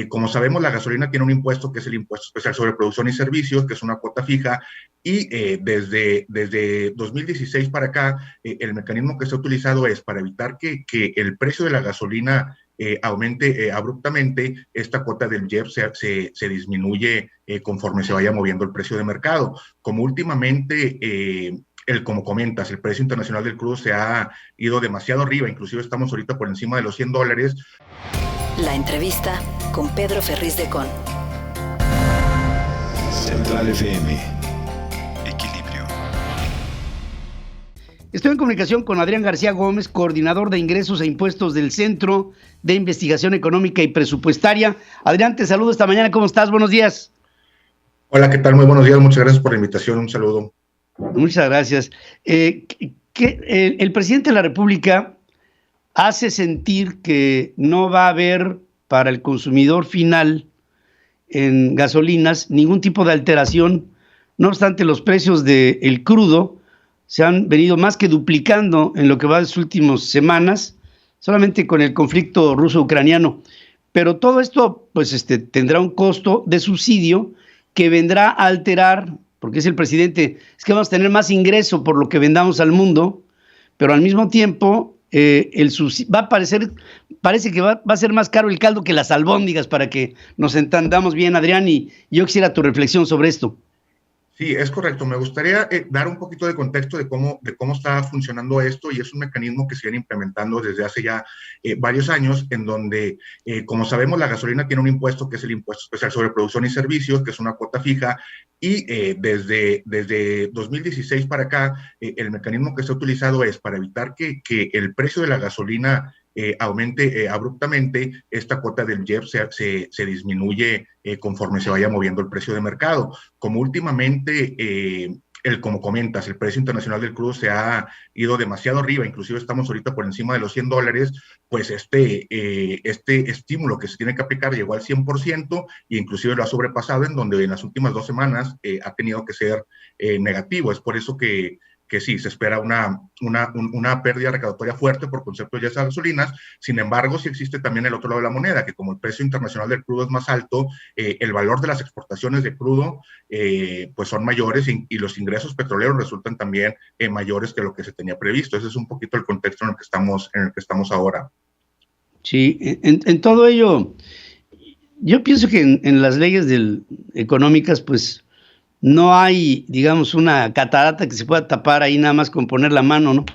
Como sabemos, la gasolina tiene un impuesto que es el impuesto especial sobre producción y servicios, que es una cuota fija, y desde 2016 para acá, el mecanismo que se ha utilizado es para evitar que el precio de la gasolina aumente abruptamente. Esta cuota del IEPS se disminuye conforme se vaya moviendo el precio de mercado. Como últimamente, como comentas, el precio internacional del crudo se ha ido demasiado arriba, inclusive estamos ahorita por encima de los $100. La entrevista con Pedro Ferriz de Con. Central FM. Equilibrio. Estoy en comunicación con Adrián García Gómez, coordinador de ingresos e impuestos del Centro de Investigación Económica y Presupuestaria. Adrián, te saludo esta mañana. ¿Cómo estás? Buenos días. Hola, ¿qué tal? Muy buenos días. Muchas gracias por la invitación. Un saludo. Muchas gracias. El presidente de la República hace sentir que no va a haber para el consumidor final en gasolinas ningún tipo de alteración. No obstante, los precios del crudo se han venido más que duplicando en lo que va de las últimas semanas, solamente con el conflicto ruso-ucraniano. Pero todo esto pues, tendrá un costo de subsidio que vendrá a alterar, porque es el presidente, es que vamos a tener más ingreso por lo que vendamos al mundo, pero al mismo tiempo el subsidio parece que va a ser más caro el caldo que las albóndigas, para que nos entendamos bien, Adrián, y yo quisiera tu reflexión sobre esto. Sí, es correcto. Me gustaría dar un poquito de contexto de cómo está funcionando esto, y es un mecanismo que se viene implementando desde hace ya varios años, en donde, como sabemos, la gasolina tiene un impuesto que es el impuesto especial sobre producción y servicios, que es una cuota fija, y desde 2016 para acá, el mecanismo que se ha utilizado es para evitar que el precio de la gasolina aumente abruptamente. Esta cuota del IEPS se disminuye conforme se vaya moviendo el precio de mercado. Como últimamente, como comentas, el precio internacional del crudo se ha ido demasiado arriba, inclusive estamos ahorita por encima de los $100, pues este estímulo que se tiene que aplicar llegó al 100%, e inclusive lo ha sobrepasado, en donde en las últimas 2 semanas ha tenido que ser negativo. Es por eso que sí, se espera una pérdida recaudatoria fuerte por concepto de esas gasolinas. Sin embargo, sí existe también el otro lado de la moneda, que como el precio internacional del crudo es más alto, el valor de las exportaciones de crudo pues son mayores, y los ingresos petroleros resultan también mayores que lo que se tenía previsto. Ese es un poquito el contexto en el que estamos ahora. Sí, en todo ello, yo pienso que en las leyes económicas, pues, no hay, digamos, una catarata que se pueda tapar ahí nada más con poner la mano, ¿no?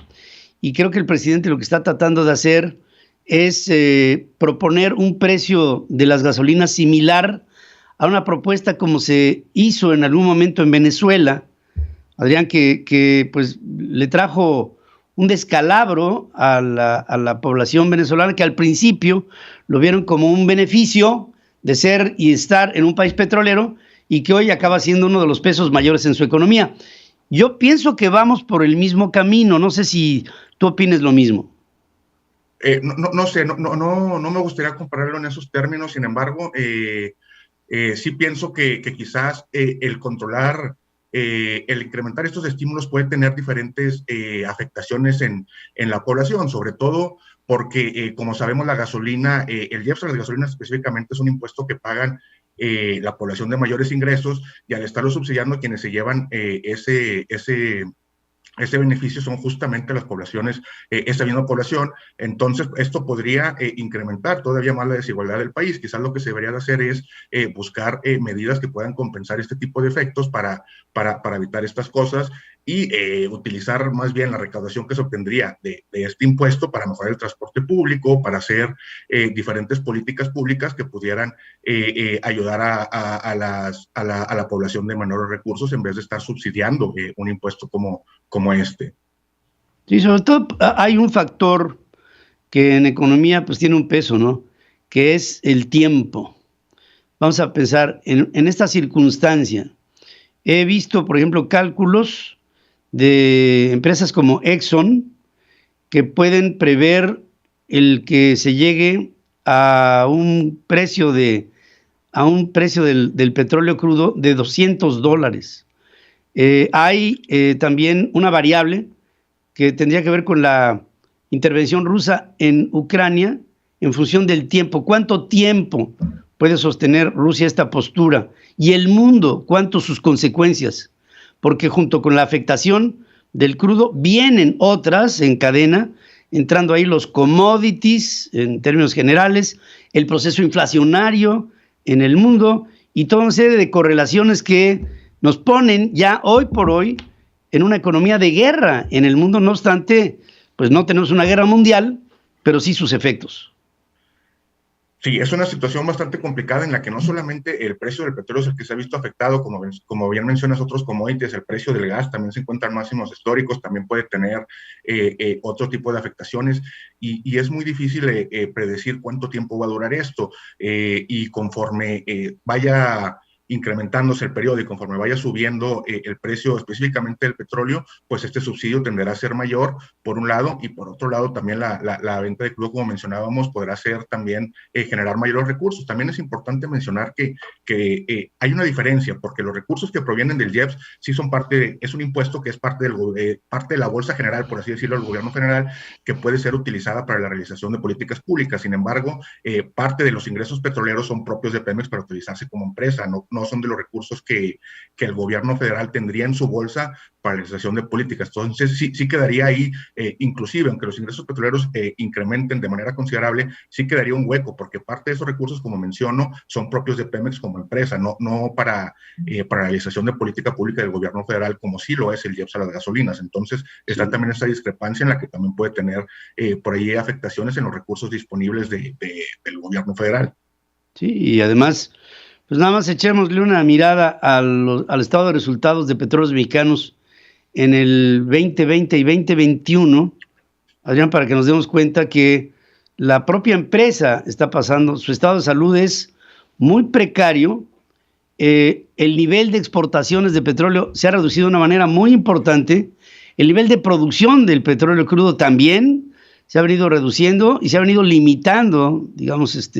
Y creo que el presidente lo que está tratando de hacer es proponer un precio de las gasolinas similar a una propuesta como se hizo en algún momento en Venezuela, Adrián, que pues le trajo un descalabro a la población venezolana, que al principio lo vieron como un beneficio de ser y estar en un país petrolero, y que hoy acaba siendo uno de los pesos mayores en su economía. Yo pienso que vamos por el mismo camino. No sé si tú opines lo mismo. No sé, no me gustaría compararlo en esos términos. Sin embargo, sí pienso que quizás el controlar, el incrementar estos estímulos puede tener diferentes afectaciones en la población, sobre todo porque, como sabemos, la gasolina, el IEPS a las gasolinas específicamente, es un impuesto que pagan la población de mayores ingresos, y al estarlo subsidiando, quienes se llevan ese beneficio son justamente las poblaciones, esa misma población. Entonces, esto podría incrementar todavía más la desigualdad del país. Quizás lo que se debería de hacer es buscar medidas que puedan compensar este tipo de efectos para evitar estas cosas, y utilizar más bien la recaudación que se obtendría de este impuesto para mejorar el transporte público, para hacer diferentes políticas públicas que pudieran ayudar a la población de menores recursos, en vez de estar subsidiando un impuesto como este. Sí, sobre todo hay un factor que en economía pues tiene un peso, ¿no? Que es el tiempo. Vamos a pensar en esta circunstancia. He visto, por ejemplo, cálculos de empresas como Exxon que pueden prever el que se llegue a un precio del petróleo crudo de $200. Hay también una variable que tendría que ver con la intervención rusa en Ucrania en función del tiempo. ¿Cuánto tiempo puede sostener Rusia esta postura? Y el mundo, ¿cuánto sus consecuencias? Porque junto con la afectación del crudo vienen otras en cadena, entrando ahí los commodities en términos generales, el proceso inflacionario en el mundo y toda una serie de correlaciones que nos ponen ya hoy por hoy en una economía de guerra en el mundo. No obstante, pues no tenemos una guerra mundial, pero sí sus efectos. Sí, es una situación bastante complicada en la que no solamente el precio del petróleo es el que se ha visto afectado, como bien mencionas, otros commodities, el precio del gas también se encuentra en máximos históricos, también puede tener otro tipo de afectaciones y es muy difícil predecir cuánto tiempo va a durar esto y conforme vaya incrementándose el periodo y conforme vaya subiendo el precio específicamente del petróleo, pues este subsidio tenderá a ser mayor, por un lado, y por otro lado también la venta de crudo, como mencionábamos, podrá ser también generar mayores recursos. También es importante mencionar que hay una diferencia, porque los recursos que provienen del IEPS sí son es un impuesto que es parte de la bolsa general, por así decirlo, del gobierno federal, que puede ser utilizada para la realización de políticas públicas. Sin embargo, parte de los ingresos petroleros son propios de Pemex para utilizarse como empresa, no son de los recursos que el gobierno federal tendría en su bolsa para la realización de políticas. Entonces, sí quedaría ahí, inclusive, aunque los ingresos petroleros incrementen de manera considerable, sí quedaría un hueco, porque parte de esos recursos, como menciono, son propios de Pemex como empresa, no para la realización de política pública del gobierno federal, como sí lo es el IEPS a las gasolinas. Entonces, está también esa discrepancia en la que también puede tener por ahí afectaciones en los recursos disponibles del gobierno federal. Sí, y además, pues nada más echémosle una mirada al estado de resultados de Petróleos Mexicanos en el 2020 y 2021, Adrián, para que nos demos cuenta que la propia empresa está pasando, su estado de salud es muy precario, el nivel de exportaciones de petróleo se ha reducido de una manera muy importante, el nivel de producción del petróleo crudo también se ha venido reduciendo y se ha venido limitando, digamos,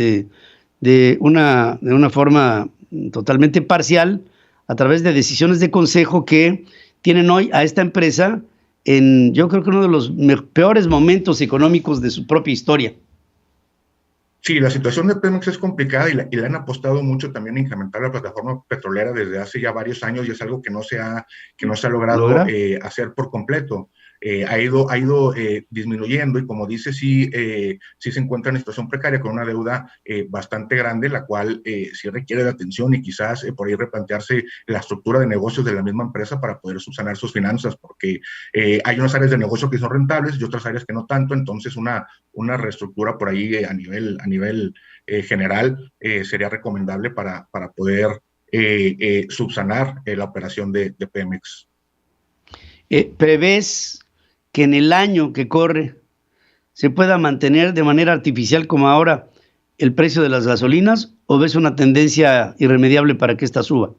de una forma totalmente parcial a través de decisiones de consejo que tienen hoy a esta empresa yo creo que uno de los peores momentos económicos de su propia historia. Sí, la situación de Pemex es complicada y le han apostado mucho también a incrementar la plataforma petrolera desde hace ya varios años y es algo que no se ha logrado hacer por completo. Ha ido disminuyendo y como dice, sí se encuentra en situación precaria con una deuda bastante grande, la cual sí requiere de atención y quizás por ahí replantearse la estructura de negocios de la misma empresa para poder subsanar sus finanzas, porque hay unas áreas de negocio que son rentables y otras áreas que no tanto, entonces una reestructura por ahí a nivel general sería recomendable para poder subsanar la operación de Pemex. ¿Prevés que en el año que corre se pueda mantener de manera artificial como ahora el precio de las gasolinas o ves una tendencia irremediable para que esta suba?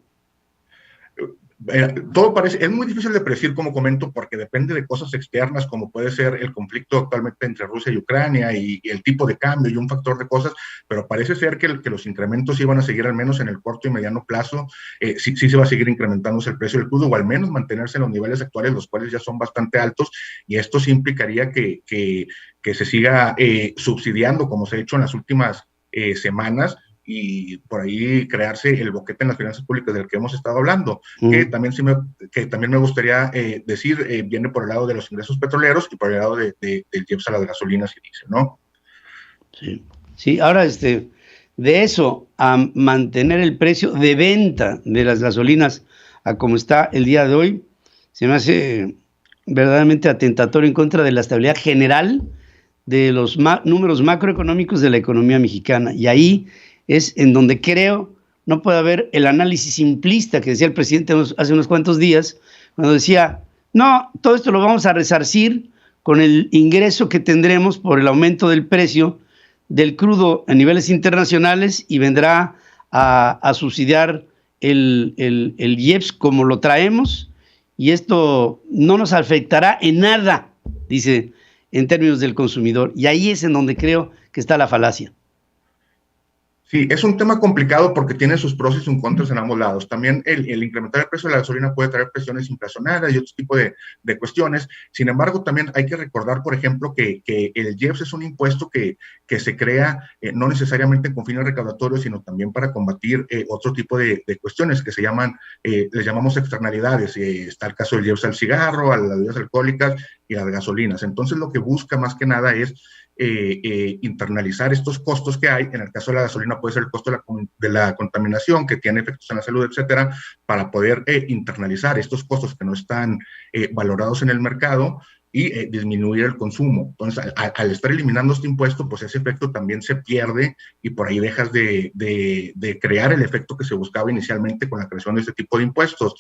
Todo parece, es muy difícil de predecir, como comento, porque depende de cosas externas, como puede ser el conflicto actualmente entre Rusia y Ucrania y el tipo de cambio y un factor de cosas, pero parece ser que los incrementos iban a seguir al menos en el corto y mediano plazo, sí se va a seguir incrementándose el precio del crudo, o al menos mantenerse en los niveles actuales, los cuales ya son bastante altos, y esto sí implicaría que se siga subsidiando, como se ha hecho en las últimas semanas, y por ahí crearse el boquete en las finanzas públicas del que hemos estado hablando, que también me gustaría decir, viene por el lado de los ingresos petroleros y por el lado del IEPS a las gasolinas y diésel, ¿no? Sí, ahora de eso a mantener el precio de venta de las gasolinas a como está el día de hoy, se me hace verdaderamente atentatorio en contra de la estabilidad general de los números macroeconómicos de la economía mexicana, y ahí es en donde creo no puede haber el análisis simplista que decía el presidente hace unos cuantos días, cuando decía, no, todo esto lo vamos a resarcir con el ingreso que tendremos por el aumento del precio del crudo a niveles internacionales y vendrá a subsidiar el IEPS como lo traemos, y esto no nos afectará en nada, dice, en términos del consumidor. Y ahí es en donde creo que está la falacia. Sí, es un tema complicado porque tiene sus pros y sus contras en ambos lados. También el incrementar el precio de la gasolina puede traer presiones inflacionarias y otro tipo de cuestiones. Sin embargo, también hay que recordar, por ejemplo, que el IEPS es un impuesto que se crea no necesariamente con fines recaudatorios, sino también para combatir otro tipo de cuestiones que les llamamos externalidades. Está el caso del IEPS al cigarro, a las bebidas alcohólicas y a las gasolinas. Entonces, lo que busca más que nada es internalizar estos costos que hay. En el caso de la gasolina puede ser el costo de la contaminación, que tiene efectos en la salud, etcétera, para poder internalizar estos costos que no están valorados en el mercado y disminuir el consumo. Entonces, al estar eliminando este impuesto, pues ese efecto también se pierde y por ahí dejas de crear el efecto que se buscaba inicialmente con la creación de este tipo de impuestos.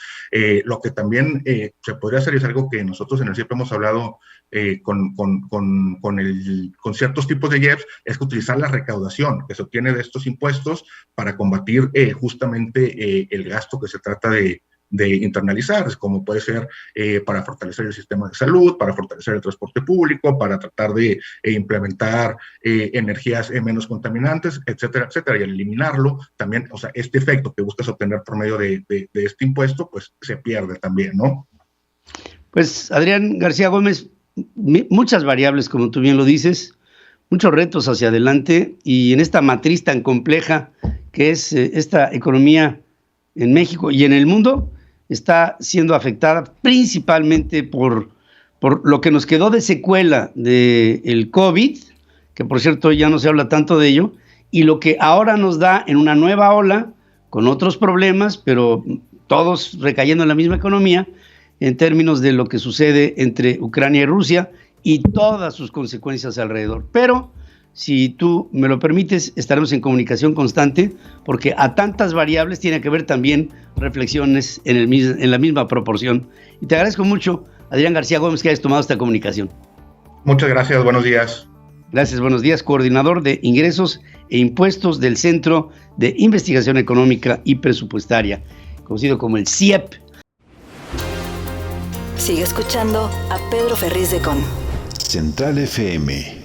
Lo que también se podría hacer, es algo que nosotros en el CIEP hemos hablado con ciertos tipos de IEPS, es utilizar la recaudación que se obtiene de estos impuestos para combatir justamente el gasto que se trata de internalizar, como puede ser para fortalecer el sistema de salud, para fortalecer el transporte público, para tratar de implementar energías menos contaminantes, etcétera, etcétera, y al eliminarlo también, o sea, este efecto que buscas obtener por medio de este impuesto, pues se pierde también, ¿no? Pues Adrián García Gómez, muchas variables, como tú bien lo dices, muchos retos hacia adelante, y en esta matriz tan compleja que es esta economía en México y en el mundo, está siendo afectada principalmente por lo que nos quedó de secuela del COVID, que por cierto ya no se habla tanto de ello, y lo que ahora nos da en una nueva ola, con otros problemas, pero todos recayendo en la misma economía, en términos de lo que sucede entre Ucrania y Rusia y todas sus consecuencias alrededor. Pero, si tú me lo permites, estaremos en comunicación constante, porque a tantas variables tiene que ver también reflexiones en la misma proporción. Y te agradezco mucho, Adrián García Gómez, que hayas tomado esta comunicación. Muchas gracias, buenos días. Gracias, buenos días, coordinador de Ingresos e Impuestos del Centro de Investigación Económica y Presupuestaria, conocido como el CIEP. Sigue escuchando a Pedro Ferriz de Con. Central FM.